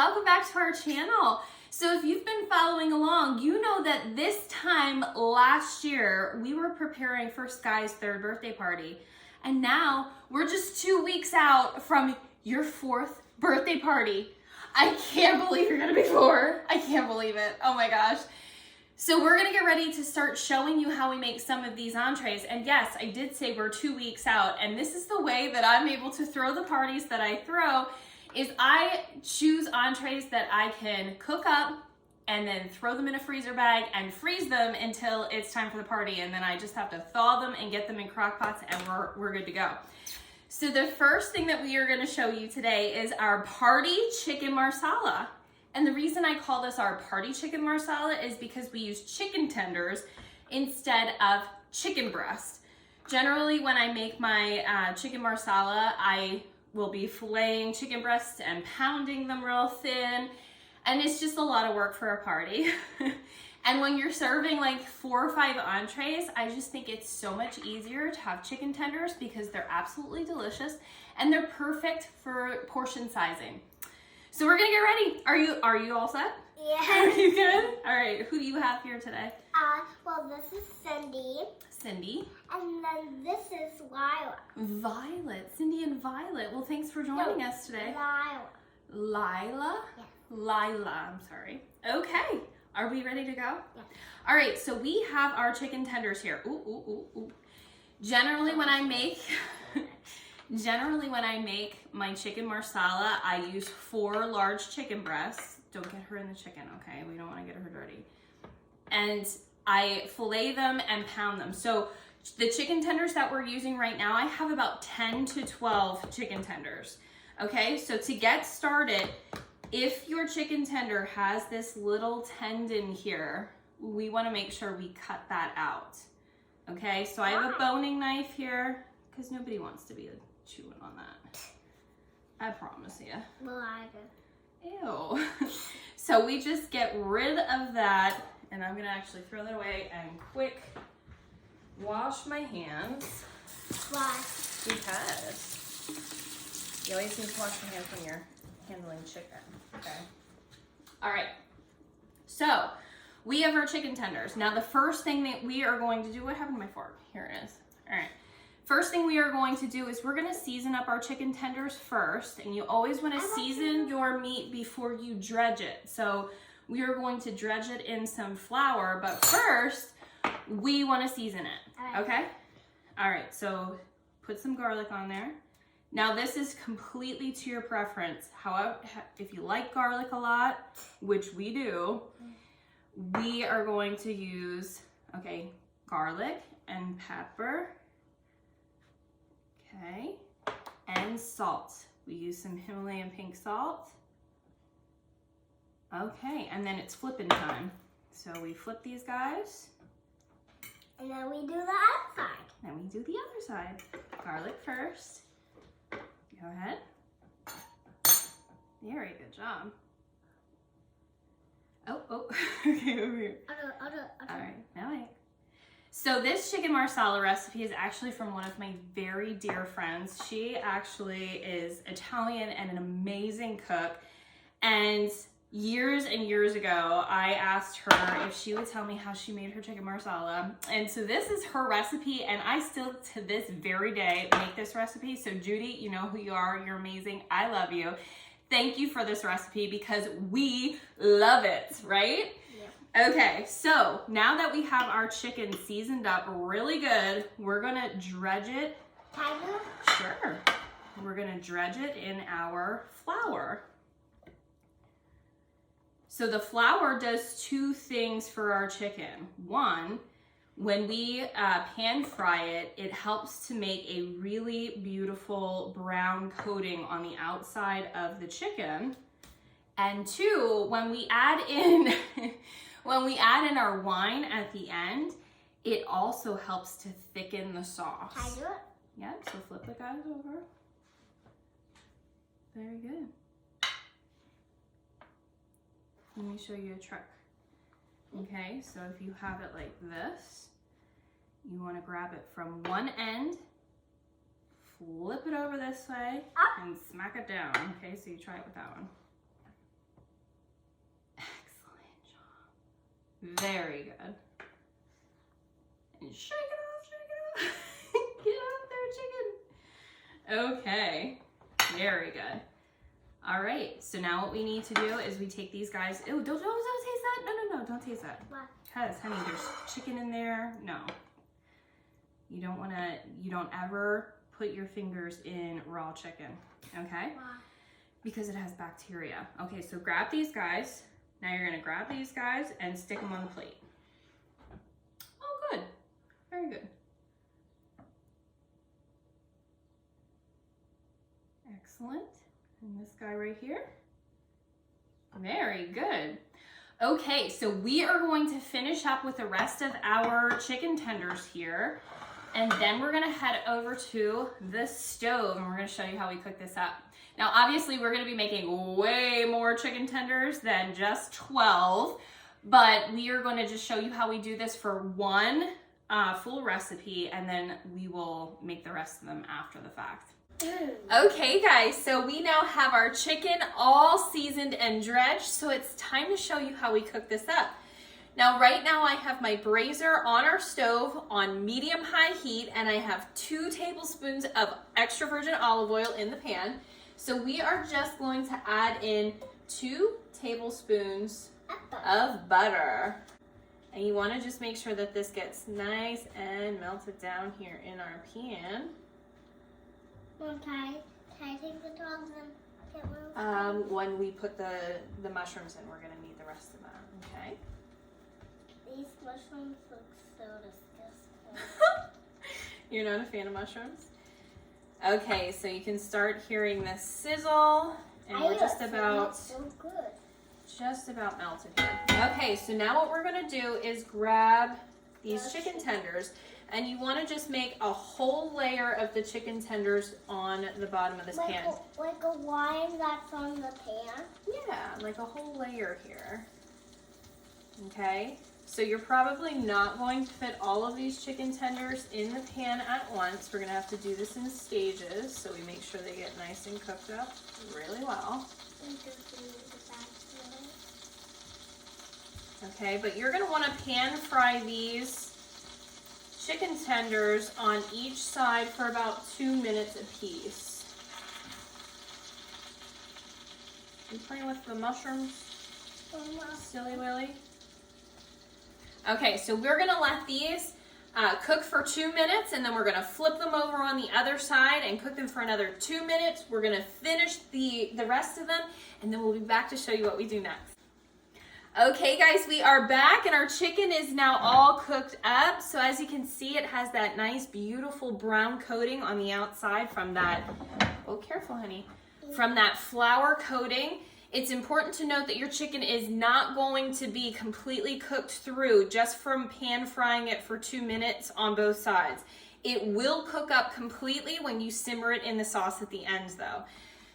welcome back to our channel. So if you've been following along, you know that this time last year, we were preparing for Sky's 3rd birthday party. And now we're just 2 weeks out from your 4th birthday party. I can't believe you're gonna be 4. I can't believe it, oh my gosh. So we're gonna get ready to start showing you how we make some of these entrees. And yes, I did say we're 2 weeks out, and this is the way that I'm able to throw the parties that I throw, is I choose entrees that I can cook up and then throw them in a freezer bag and freeze them until it's time for the party. And then I just have to thaw them and get them in crock pots and we're good to go. So the first thing that we are gonna show you today is our party chicken marsala. And the reason I call this our party chicken marsala is because we use chicken tenders instead of chicken breast. Generally, when I make my chicken marsala, I will be filleting chicken breasts and pounding them real thin. And it's just a lot of work for a party. And when you're serving like 4 or 5 entrees, I just think it's so much easier to have chicken tenders because they're absolutely delicious and they're perfect for portion sizing. So we're gonna get ready. Are you all set? Yeah. Are you good? All right, who do you have here today? Well, this is Cindy. Cindy. And then this is Lila. Violet, Cindy and Violet. Well, thanks for joining us today. Lila. Lila? Yeah. Lila, I'm sorry. Okay, are we ready to go? Yeah. All right, so we have our chicken tenders here. Ooh, ooh, ooh, ooh. Generally when I make my chicken marsala, I use 4 large chicken breasts. Don't get her in the chicken, okay? We don't want to get her dirty. And I fillet them and pound them. So the chicken tenders that we're using right now, I have about 10 to 12 chicken tenders. Okay, so to get started, if your chicken tender has this little tendon here, we want to make sure we cut that out. Okay, so I have a boning knife here because nobody wants to be chewing on that. I promise you. Well, I do. Ew. So we just get rid of that, and I'm gonna actually throw that away and quick wash my hands. Why? Because you always need to wash your hands when you're handling chicken. Okay. All right. So we have our chicken tenders. Now the first thing that we are going to do, what happened to my fork? Here it is. All right. First thing we are going to do is we're going to season up our chicken tenders first, and you always want to season your meat before you dredge it. So we are going to dredge it in some flour, but first we want to season it. Okay? All right, so put some garlic on there. Now this is completely to your preference. However, if you like garlic a lot, which we do, we are going to use, okay, garlic and pepper. Okay, and salt. We use some Himalayan pink salt. Okay, and then it's flipping time. So we flip these guys. And then we do the other side. Then we do the other side. Garlic first. Go ahead. Very good job. Oh, okay, over here. All right, now So this chicken marsala recipe is actually from one of my very dear friends. She actually is Italian and an amazing cook. And years and years ago, I asked her if she would tell me how she made her chicken marsala. And so this is her recipe, and I still, to this very day, make this recipe. So Judy, you know who you are. You're amazing. I love you. Thank you for this recipe because we love it, right? Okay, so now that we have our chicken seasoned up really good, we're gonna dredge it. Sure. We're gonna dredge it in our flour. So the flour does 2 things for our chicken. One, when we pan fry it, it helps to make a really beautiful brown coating on the outside of the chicken. And 2, when we add in our wine at the end, it also helps to thicken the sauce. Can I do it? Yeah, so flip the guys over. Very good. Let me show you a trick. Okay, so if you have it like this, you want to grab it from one end, flip it over this way, and smack it down. Okay, so you try it with that one. Very good. And shake it off, shake it off. Get out there, chicken. Okay, very good. All right, so now what we need to do is we take these guys. Ew, don't taste that. No, don't taste that. Why? Because, honey, there's chicken in there. No. You don't ever put your fingers in raw chicken, okay? Why? Because it has bacteria. Okay, so grab these guys. Now you're gonna grab these guys and stick them on the plate. Oh, good. Very good. Excellent. And this guy right here. Very good. Okay, so we are going to finish up with the rest of our chicken tenders here. And then we're gonna head over to the stove and we're gonna show you how we cook this up. Now, obviously, we're gonna be making way more chicken tenders than just 12, but we are gonna just show you how we do this for one full recipe, and then we will make the rest of them after the fact. Okay, guys, so we now have our chicken all seasoned and dredged, so it's time to show you how we cook this up. Now, right now I have my brazier on our stove on medium-high heat, and I have 2 tablespoons of extra virgin olive oil in the pan. So we are just going to add in 2 tablespoons of butter. And you want to just make sure that this gets nice and melted down here in our pan. Well, can I take the dogs and get rid of When we put the mushrooms in, we're going to need the rest of that, okay? These mushrooms look so disgusting. You're not a fan of mushrooms? Okay, so you can start hearing the sizzle, and we're just about melted here. Okay, so now what we're gonna do is grab these chicken tenders, and you wanna just make a whole layer of the chicken tenders on the bottom of this pan. Like a line that's on the pan? Yeah, like a whole layer here. Okay, so you're probably not going to fit all of these chicken tenders in the pan at once. We're gonna have to do this in stages so we make sure they get nice and cooked up really well. Okay, but you're gonna wanna pan fry these chicken tenders on each side for about 2 minutes apiece. You playing with the mushrooms, silly Willy? Okay, so we're gonna let these cook for 2 minutes, and then we're gonna flip them over on the other side and cook them for another 2 minutes. We're gonna finish the rest of them, and then we'll be back to show you what we do next. Okay, guys, we are back, and our chicken is now all cooked up. So as you can see, it has that nice, beautiful brown coating on the outside from that, oh, careful, honey, from that flour coating. It's important to note that your chicken is not going to be completely cooked through just from pan frying it for 2 minutes on both sides. It will cook up completely when you simmer it in the sauce at the end, though.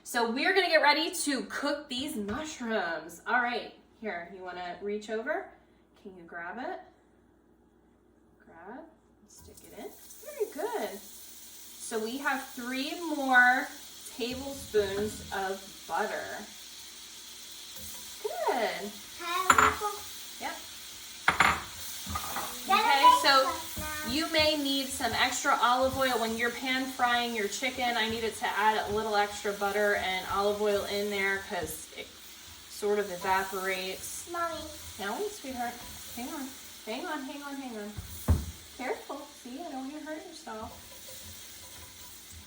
So we're gonna get ready to cook these mushrooms. All right, here, you wanna reach over? Can you grab it? Grab, stick it in. Very good. So we have 3 more tablespoons of butter. Good. Yep. Okay, so you may need some extra olive oil when you're pan frying your chicken. I needed to add a little extra butter and olive oil in there because it sort of evaporates. Mommy. Now wait, sweetheart. Hang on. Hang on, hang on, hang on. Careful. See, I don't want you to hurt yourself.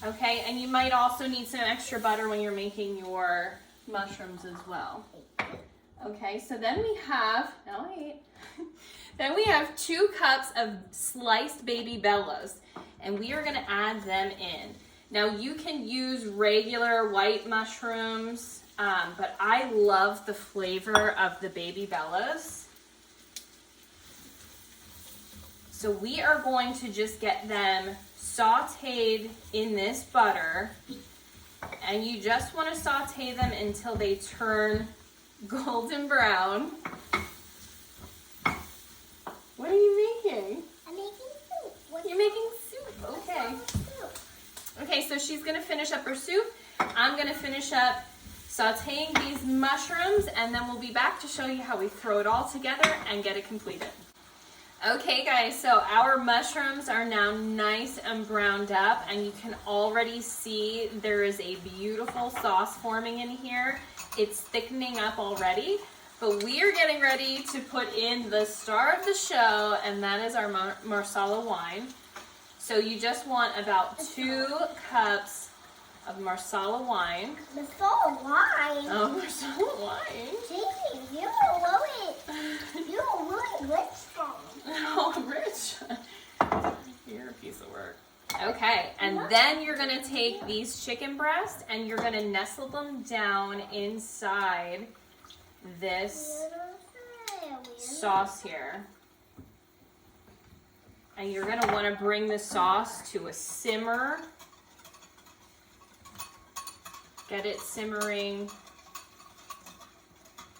Okay, and you might also need some extra butter when you're making your mushrooms as well. Okay, so then we have, no wait, then we have 2 cups of sliced baby bellas, and we are gonna add them in. Now you can use regular white mushrooms, but I love the flavor of the baby bellas. So we are going to just get them sauteed in this butter, and you just wanna saute them until they turn golden brown. What are you making? I'm making soup. You're making soup, okay. Okay, so she's gonna finish up her soup. I'm gonna finish up sauteing these mushrooms, and then we'll be back to show you how we throw it all together and get it completed. Okay guys, so our mushrooms are now nice and browned up, and you can already see there is a beautiful sauce forming in here. It's thickening up already, but we are getting ready to put in the star of the show, and that is our Marsala wine. So you just want about 2 cups of Marsala wine. Marsala wine? Oh, Marsala wine. Gee, you are really rich from. Oh, rich. You're a piece of work. Okay, and then you're gonna take these chicken breasts and you're gonna nestle them down inside this sauce here. And you're gonna wanna bring the sauce to a simmer. Get it simmering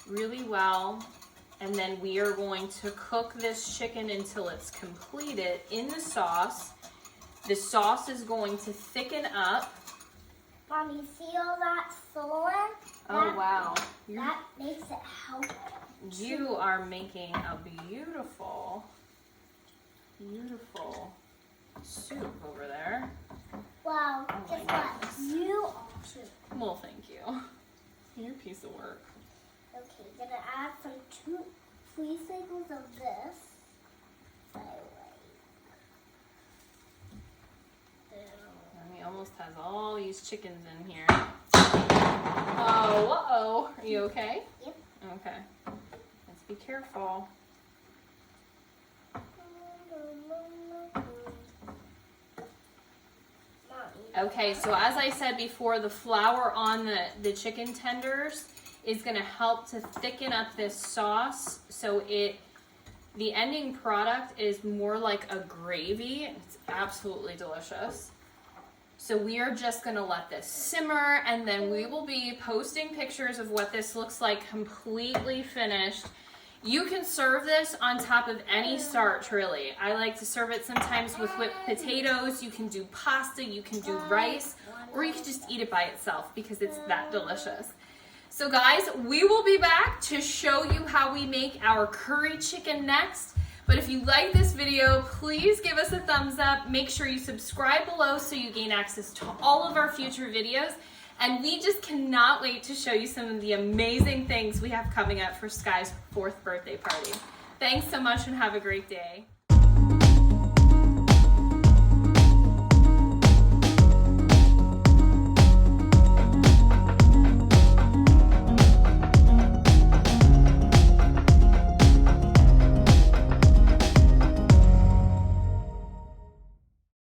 really well. And then we are going to cook this chicken until it's completed in the sauce. The sauce is going to thicken up. Mommy, see all that swollen? Oh, wow. That makes it healthy. You are making a beautiful, beautiful soup over there. Wow, Oh my guess what? goodness. You are. Well, thank you. You're a piece of work. Okay, gonna add some 3 sprinkles of this. And he almost has all these chickens in here. Oh, uh-oh. Are you okay? Yep. Okay. Let's be careful. Okay, so as I said before, the flour on the chicken tenders is going to help to thicken up this sauce, so the ending product is more like a gravy. It's absolutely delicious. So we are just going to let this simmer, and then we will be posting pictures of what this looks like completely finished. You can serve this on top of any starch, really. I like to serve it sometimes with whipped potatoes. You can do pasta, you can do rice, or you can just eat it by itself because it's that delicious. So guys, we will be back to show you how we make our curry chicken next. But if you like this video, please give us a thumbs up. Make sure you subscribe below so you gain access to all of our future videos. And we just cannot wait to show you some of the amazing things we have coming up for Sky's 4th birthday party. Thanks so much and have a great day.